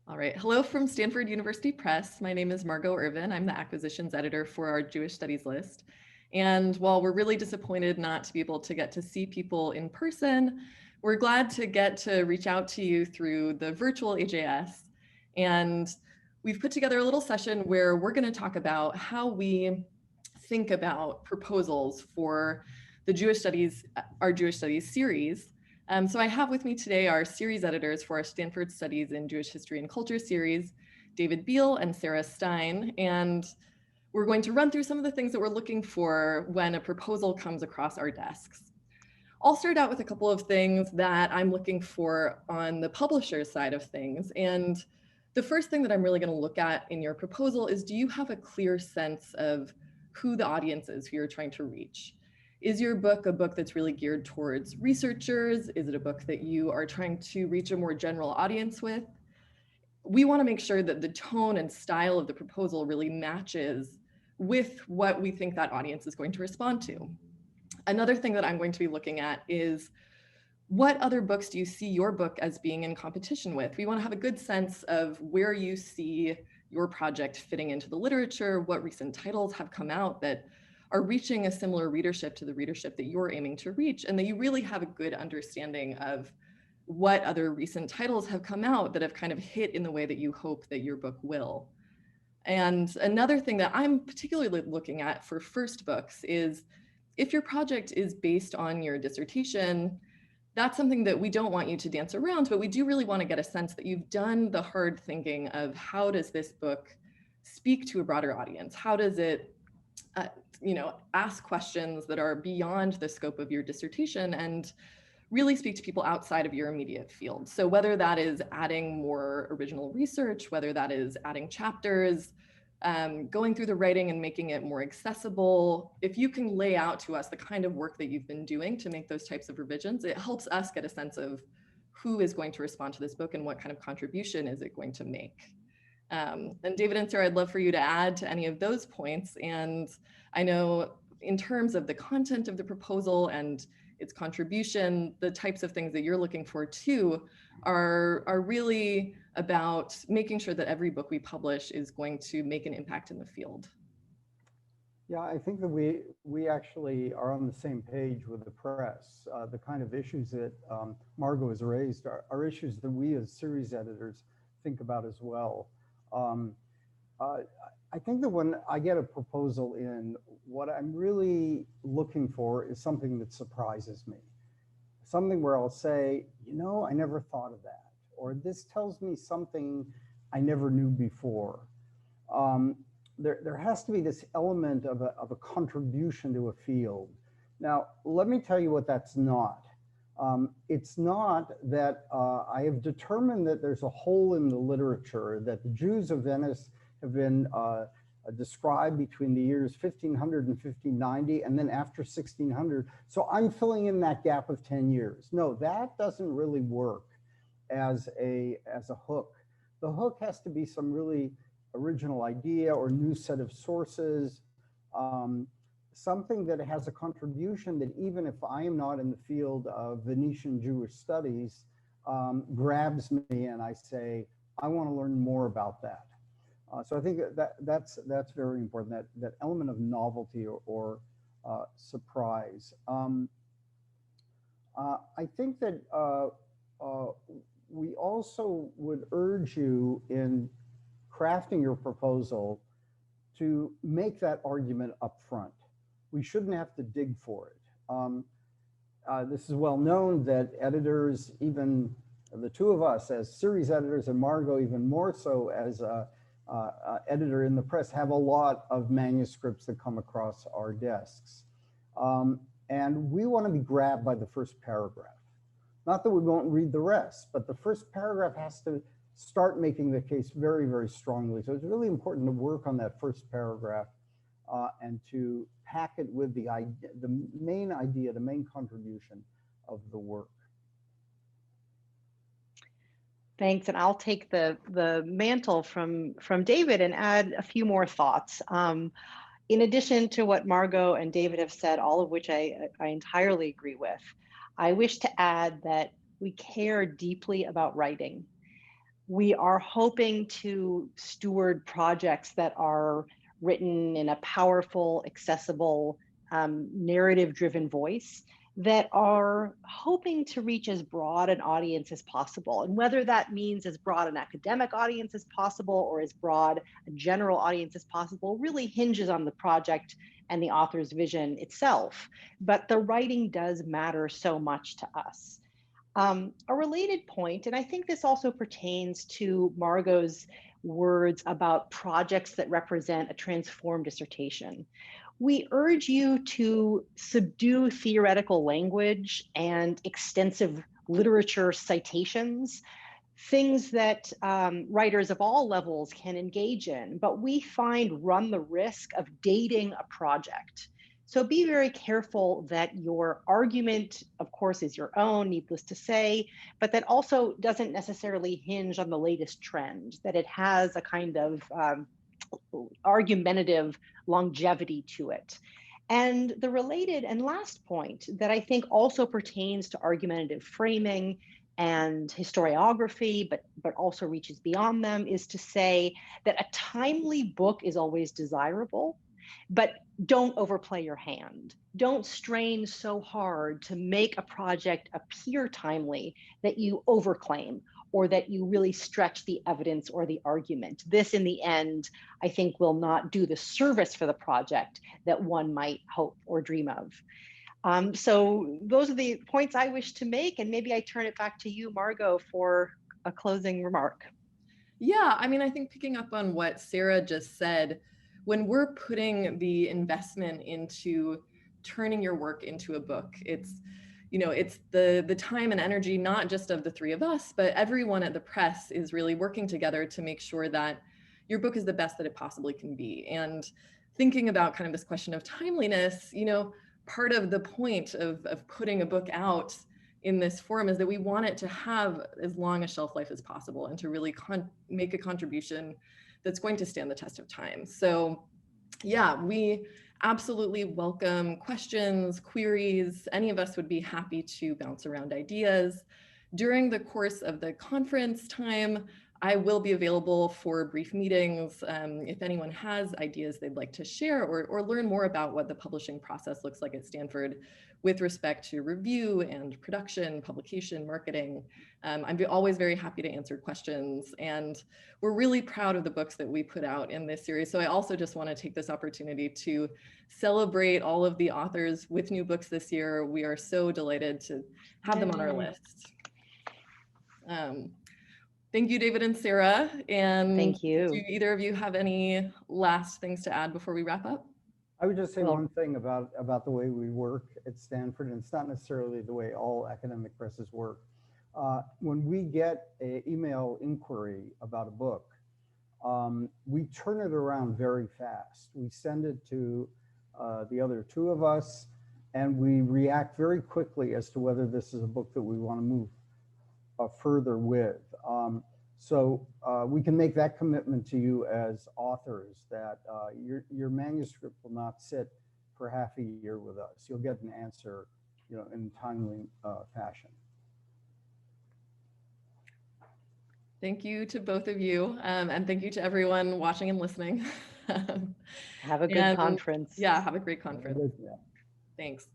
All right. Hello from Stanford University Press. My name is Margo Irvin. I'm the acquisitions editor for our Jewish Studies list. And while we're really disappointed not to be able to get to see people in person, we're glad to get to reach out to you through the virtual AJS. And we've put together a little session where we're going to talk about how we think about proposals for the Jewish Studies, our Jewish Studies series. So I have with me today our series editors for our Stanford Studies in Jewish History and Culture series, David Biale and Sarah Stein. And we're going to run through some of the things that we're looking for when a proposal comes across our desks. I'll start out with a couple of things that I'm looking for on the publisher's side of things. And the first thing that I'm really going to look at in your proposal is, do you have a clear sense of who the audience is who you're trying to reach? Is your book a book that's really geared towards researchers? Is it a book that you are trying to reach a more general audience with? We want to make sure that the tone and style of the proposal really matches with what we think that audience is going to respond to. Another thing that I'm going to be looking at is, what other books do you see your book as being in competition with? We want to have a good sense of where you see your project fitting into the literature, what recent titles have come out that are reaching a similar readership to the readership that you're aiming to reach, and that you really have a good understanding of what other recent titles have come out that have kind of hit in the way that you hope that your book will. And another thing that I'm particularly looking at for first books is, if your project is based on your dissertation, that's something that we don't want you to dance around, but we do really want to get a sense that you've done the hard thinking of, how does this book speak to a broader audience? How does it ask questions that are beyond the scope of your dissertation and really speak to people outside of your immediate field? So whether that is adding more original research, whether that is adding chapters, going through the writing and making it more accessible, if you can lay out to us the kind of work that you've been doing to make those types of revisions, it helps us get a sense of who is going to respond to this book and what kind of contribution is it going to make. And David and Sarah, I'd love for you to add to any of those points. And I know in terms of the content of the proposal and its contribution, the types of things that you're looking for too are really about making sure that every book we publish is going to make an impact in the field. Yeah, I think that we actually are on the same page with the press. The kind of issues that Margo has raised are issues that we as series editors think about as well. I think that when I get a proposal in, what I'm really looking for is something that surprises me. Something where I'll say, I never thought of that, or this tells me something I never knew before. There has to be this element of a contribution to a field. Now, let me tell you what that's not. It's not that I have determined that there's a hole in the literature, that the Jews of Venice have been described between the years 1500 and 1590, and then after 1600. So I'm filling in that gap of 10 years. No, that doesn't really work as a hook. The hook has to be some really original idea or new set of sources, something that has a contribution that, even if I am not in the field of Venetian Jewish studies, grabs me and I say, I want to learn more about that. So I think that's very important, that element of novelty or surprise. I think that we also would urge you in crafting your proposal to make that argument up front. We shouldn't have to dig for it. This is well known that editors, even the two of us as series editors, and Margo even more so as editor in the press, have a lot of manuscripts that come across our desks. And we want to be grabbed by the first paragraph. Not that we won't read the rest, but the first paragraph has to start making the case very, very strongly. So it's really important to work on that first paragraph and to pack it with the main idea, the main contribution of the work. Thanks, and I'll take the mantle from David and add a few more thoughts. In addition to what Margo and David have said, all of which I entirely agree with, I wish to add that we care deeply about writing. We are hoping to steward projects that are written in a powerful, accessible, narrative-driven voice that are hoping to reach as broad an audience as possible. And whether that means as broad an academic audience as possible or as broad a general audience as possible really hinges on the project and the author's vision itself. But the writing does matter so much to us. A related point, and I think this also pertains to Margot's words about projects that represent a transformed dissertation. We urge you to subdue theoretical language and extensive literature citations, things that writers of all levels can engage in, but we find run the risk of dating a project. So be very careful that your argument, of course, is your own, needless to say, but that also doesn't necessarily hinge on the latest trend, that it has a kind of argumentative longevity to it. And the related and last point that I think also pertains to argumentative framing and historiography, but also reaches beyond them, is to say that a timely book is always desirable, but don't overplay your hand. Don't strain so hard to make a project appear timely that you overclaim or that you really stretch the evidence or the argument. This, in the end, I think will not do the service for the project that one might hope or dream of. So those are the points I wish to make, and maybe I turn it back to you, Margo, for a closing remark. Yeah, I mean, I think picking up on what Sarah just said, when we're putting the investment into turning your work into a book, it's, you know, it's the time and energy, not just of the three of us, but everyone at the press is really working together to make sure that your book is the best that it possibly can be. And thinking about kind of this question of timeliness, you know, part of the point of putting a book out in this forum is that we want it to have as long a shelf life as possible and to really make a contribution that's going to stand the test of time. So yeah, we absolutely welcome questions, queries. Any of us would be happy to bounce around ideas. During the course of the conference time, I will be available for brief meetings if anyone has ideas they'd like to share or learn more about what the publishing process looks like at Stanford with respect to review and production, publication, marketing. I'm always very happy to answer questions, and we're really proud of the books that we put out in this series. So I also just want to take this opportunity to celebrate all of the authors with new books this year. We are so delighted to have them on our list. Thank you, David and Sarah. And thank you. Do either of you have any last things to add before we wrap up? I would just say one thing about the way we work at Stanford, and it's not necessarily the way all academic presses work. When we get an email inquiry about a book, we turn it around very fast. We send it to the other two of us, and we react very quickly as to whether this is a book that we want to move further with. So we can make that commitment to you as authors that your manuscript will not sit for half a year with us. You'll get an answer, you know, in timely fashion. Thank you to both of you, and thank you to everyone watching and listening. Have a good conference. Yeah, have a great conference. Thanks.